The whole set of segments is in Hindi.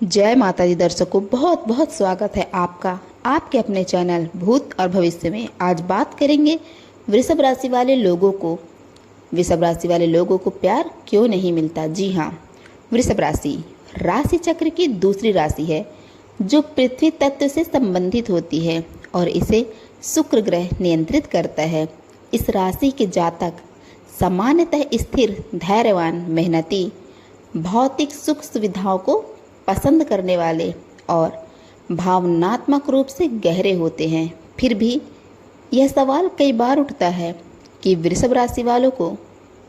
जय माता दी दर्शकों, बहुत बहुत स्वागत है आपका आपके अपने चैनल भूत और भविष्य में। आज बात करेंगे वृषभ राशि वाले लोगों को। वृषभ राशि वाले लोगों को प्यार क्यों नहीं मिलता। जी हाँ, वृषभ राशि राशि चक्र की दूसरी राशि है जो पृथ्वी तत्व से संबंधित होती है और इसे शुक्र ग्रह नियंत्रित करता है। इस राशि के जातक सामान्यतः स्थिर, धैर्यवान, मेहनती, भौतिक सुख सुविधाओं को पसंद करने वाले और भावनात्मक रूप से गहरे होते हैं। फिर भी यह सवाल कई बार उठता है कि वृषभ राशि वालों को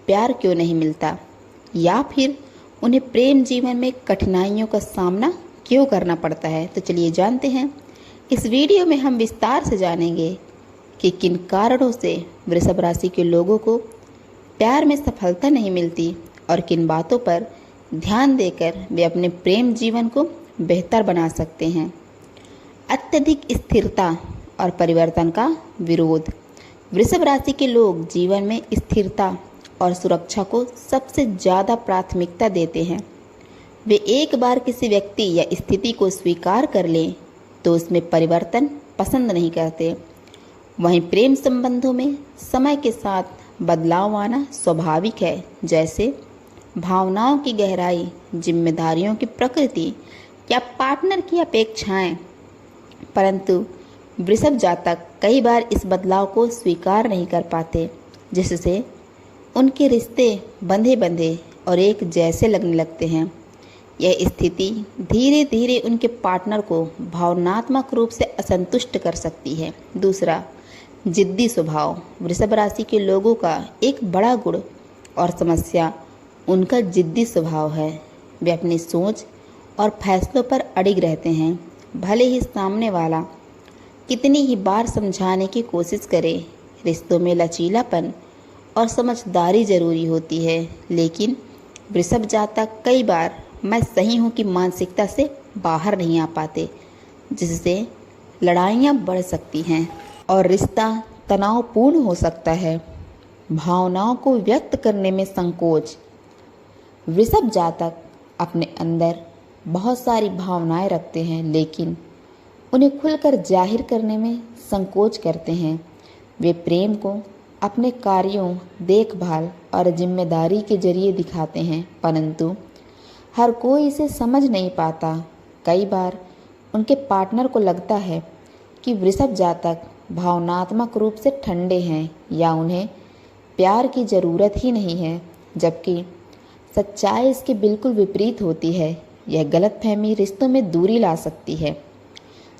प्यार क्यों नहीं मिलता या फिर उन्हें प्रेम जीवन में कठिनाइयों का सामना क्यों करना पड़ता है। तो चलिए जानते हैं। इस वीडियो में हम विस्तार से जानेंगे कि किन कारणों से वृषभ राशि के लोगों को प्यार में सफलता नहीं मिलती और किन बातों पर ध्यान देकर वे अपने प्रेम जीवन को बेहतर बना सकते हैं। अत्यधिक स्थिरता और परिवर्तन का विरोध। वृषभ राशि के लोग जीवन में स्थिरता और सुरक्षा को सबसे ज़्यादा प्राथमिकता देते हैं। वे एक बार किसी व्यक्ति या स्थिति को स्वीकार कर लें तो उसमें परिवर्तन पसंद नहीं करते। वहीं प्रेम संबंधों में समय के साथ बदलाव आना स्वाभाविक है, जैसे भावनाओं की गहराई, जिम्मेदारियों की प्रकृति या पार्टनर की अपेक्षाएं। परंतु वृषभ जातक कई बार इस बदलाव को स्वीकार नहीं कर पाते, जिससे उनके रिश्ते बंधे बंधे और एक जैसे लगने लगते हैं। यह स्थिति धीरे धीरे उनके पार्टनर को भावनात्मक रूप से असंतुष्ट कर सकती है। दूसरा, जिद्दी स्वभाव। वृषभ राशि के लोगों का एक बड़ा गुण और समस्या उनका जिद्दी स्वभाव है। वे अपनी सोच और फैसलों पर अड़िग रहते हैं, भले ही सामने वाला कितनी ही बार समझाने की कोशिश करे। रिश्तों में लचीलापन और समझदारी जरूरी होती है, लेकिन वृषभ जातक कई बार मैं सही हूँ कि मानसिकता से बाहर नहीं आ पाते, जिससे लड़ाइयाँ बढ़ सकती हैं और रिश्ता तनावपूर्ण हो सकता है। भावनाओं को व्यक्त करने में संकोच। वृषभ जातक अपने अंदर बहुत सारी भावनाएं रखते हैं, लेकिन उन्हें खुलकर जाहिर करने में संकोच करते हैं। वे प्रेम को अपने कार्यों, देखभाल और जिम्मेदारी के जरिए दिखाते हैं, परंतु हर कोई इसे समझ नहीं पाता। कई बार उनके पार्टनर को लगता है कि वृषभ जातक भावनात्मक रूप से ठंडे हैं या उन्हें प्यार की ज़रूरत ही नहीं है, जबकि सच्चाई इसके बिल्कुल विपरीत होती है। यह गलतफहमी रिश्तों में दूरी ला सकती है।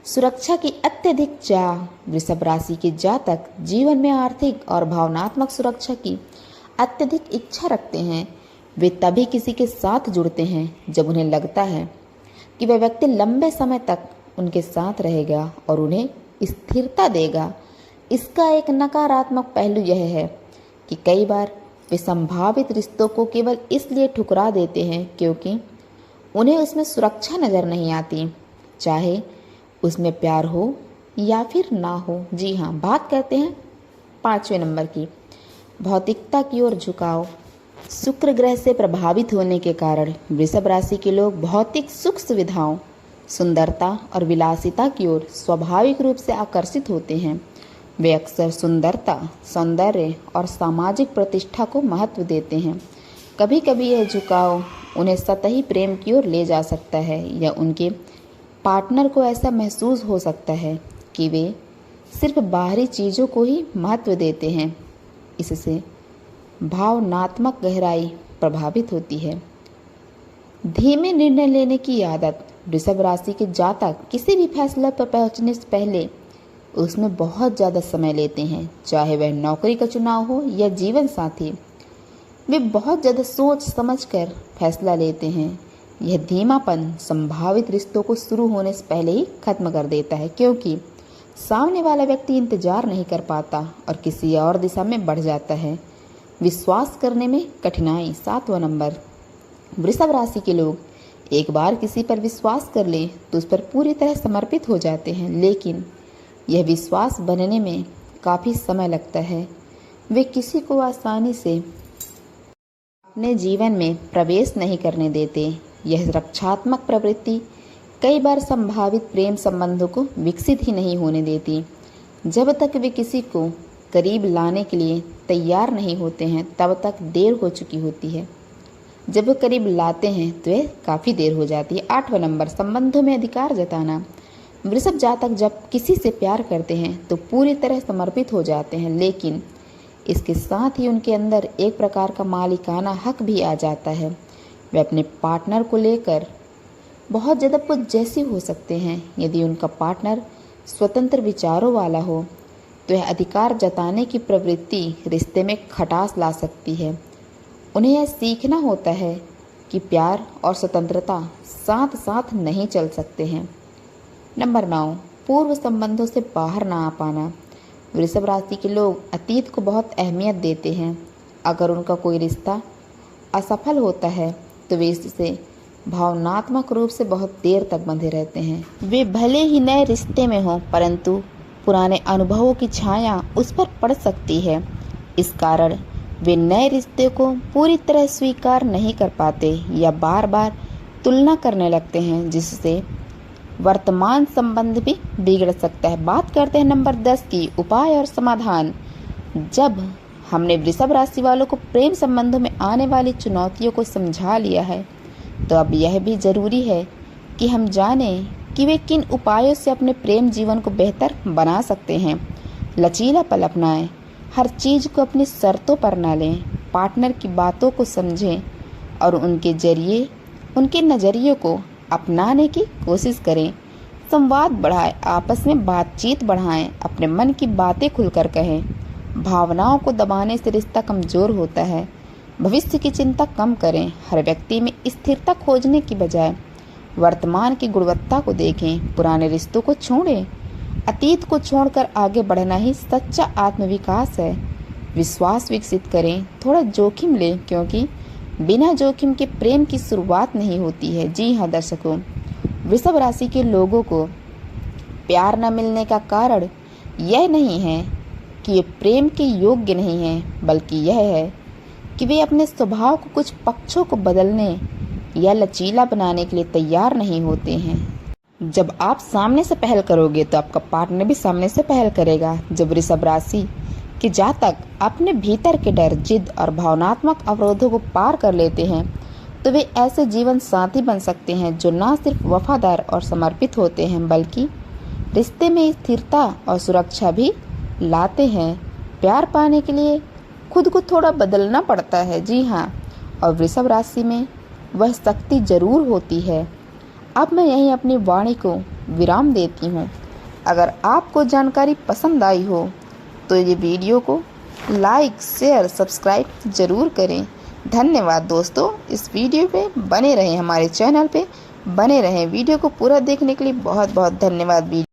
सुरक्षा की अत्यधिक चाह। वृषभ राशि के जातक जीवन में आर्थिक और भावनात्मक सुरक्षा की अत्यधिक इच्छा रखते हैं। वे तभी किसी के साथ जुड़ते हैं जब उन्हें लगता है कि वह व्यक्ति लंबे समय तक उनके साथ रहेगा और उन्हें स्थिरता देगा। इसका एक नकारात्मक पहलू यह है कि कई बार वे संभावित रिश्तों को केवल इसलिए ठुकरा देते हैं क्योंकि उन्हें उसमें सुरक्षा नज़र नहीं आती, चाहे उसमें प्यार हो या फिर ना हो। जी हाँ, बात करते हैं 5वें नंबर की, भौतिकता की ओर झुकाव। शुक्र ग्रह से प्रभावित होने के कारण वृषभ राशि के लोग भौतिक सुख सुविधाओं, सुंदरता और विलासिता की ओर स्वाभाविक रूप से आकर्षित होते हैं। वे अक्सर सुंदरता, सौंदर्य और सामाजिक प्रतिष्ठा को महत्व देते हैं। कभी कभी यह झुकाव उन्हें सतही प्रेम की ओर ले जा सकता है या उनके पार्टनर को ऐसा महसूस हो सकता है कि वे सिर्फ बाहरी चीज़ों को ही महत्व देते हैं। इससे भावनात्मक गहराई प्रभावित होती है। धीमे निर्णय लेने की आदत। वृषभ राशि के जातक किसी भी फैसले पर पहुंचने से पहले उसमें बहुत ज़्यादा समय लेते हैं, चाहे वह नौकरी का चुनाव हो या जीवन साथी। वे बहुत ज़्यादा सोच समझकर फैसला लेते हैं। यह धीमापन संभावित रिश्तों को शुरू होने से पहले ही खत्म कर देता है, क्योंकि सामने वाला व्यक्ति इंतजार नहीं कर पाता और किसी और दिशा में बढ़ जाता है। विश्वास करने में कठिनाई। 7वां नंबर, वृषभ राशि के लोग एक बार किसी पर विश्वास कर लें तो उस पर पूरी तरह समर्पित हो जाते हैं, लेकिन यह विश्वास बनने में काफ़ी समय लगता है। वे किसी को आसानी से अपने जीवन में प्रवेश नहीं करने देते। यह रक्षात्मक प्रवृत्ति कई बार संभावित प्रेम संबंधों को विकसित ही नहीं होने देती। जब तक वे किसी को करीब लाने के लिए तैयार नहीं होते हैं तब तक देर हो चुकी होती है। जब वे करीब लाते हैं तो वह काफ़ी देर हो जाती है। 8वां नंबर, संबंधों में अधिकार जताना। वृषभ जातक जब किसी से प्यार करते हैं तो पूरी तरह समर्पित हो जाते हैं, लेकिन इसके साथ ही उनके अंदर एक प्रकार का मालिकाना हक भी आ जाता है। वे अपने पार्टनर को लेकर बहुत ज़्यादा जैसी हो सकते हैं। यदि उनका पार्टनर स्वतंत्र विचारों वाला हो तो यह अधिकार जताने की प्रवृत्ति रिश्ते में खटास ला सकती है। उन्हें यह सीखना होता है कि प्यार और स्वतंत्रता साथ साथ नहीं चल सकते हैं। नंबर 9, पूर्व संबंधों से बाहर ना आ पाना। वृषभ राशि के लोग अतीत को बहुत अहमियत देते हैं। अगर उनका कोई रिश्ता असफल होता है तो वे इससे भावनात्मक रूप से बहुत देर तक बंधे रहते हैं। वे भले ही नए रिश्ते में हों, परंतु पुराने अनुभवों की छाया उस पर पड़ सकती है। इस कारण वे नए रिश्ते को पूरी तरह स्वीकार नहीं कर पाते या बार बार तुलना करने लगते हैं, जिससे वर्तमान संबंध भी बिगड़ सकता है। बात करते हैं नंबर 10 की, उपाय और समाधान। जब हमने वृषभ राशि वालों को प्रेम संबंधों में आने वाली चुनौतियों को समझा लिया है तो अब यह भी जरूरी है कि हम जानें कि वे किन उपायों से अपने प्रेम जीवन को बेहतर बना सकते हैं। लचीलापन अपनाएं, हर चीज को अपनी शर्तों पर न लें, पार्टनर की बातों को समझें और उनके नज़रिए को अपनाने की कोशिश करें। संवाद बढ़ाएं, आपस में बातचीत बढ़ाएं, अपने मन की बातें खुलकर कहें। भावनाओं को दबाने से रिश्ता कमजोर होता है। भविष्य की चिंता कम करें। हर व्यक्ति में स्थिरता खोजने की बजाय वर्तमान की गुणवत्ता को देखें। पुराने रिश्तों को छोड़ें। अतीत को छोड़कर आगे बढ़ना ही सच्चा आत्मविकास है। विश्वास विकसित करें, थोड़ा जोखिम लें, क्योंकि बिना जोखिम के प्रेम की शुरुआत नहीं होती है। जी हाँ दर्शकों, वृषभ राशि के लोगों को प्यार न मिलने का कारण यह नहीं है कि ये प्रेम के योग्य नहीं हैं, बल्कि यह है कि वे अपने स्वभाव को कुछ पक्षों को बदलने या लचीला बनाने के लिए तैयार नहीं होते हैं। जब आप सामने से पहल करोगे तो आपका पार्टनर भी सामने से पहल करेगा। जब वृषभ राशि के जातक अपने भीतर के डर, जिद और भावनात्मक अवरोधों को पार कर लेते हैं तो वे ऐसे जीवन साथी बन सकते हैं जो न सिर्फ वफादार और समर्पित होते हैं, बल्कि रिश्ते में स्थिरता और सुरक्षा भी लाते हैं। प्यार पाने के लिए खुद को थोड़ा बदलना पड़ता है। जी हाँ, और वृषभ राशि में वह शक्ति जरूर होती है। अब मैं यहीं अपनी वाणी को विराम देती हूँ। अगर आपको जानकारी पसंद आई हो तो ये वीडियो को लाइक, शेयर, सब्सक्राइब जरूर करें। धन्यवाद दोस्तों। इस वीडियो पे बने रहें, हमारे चैनल पे बने रहें। वीडियो को पूरा देखने के लिए बहुत बहुत धन्यवाद।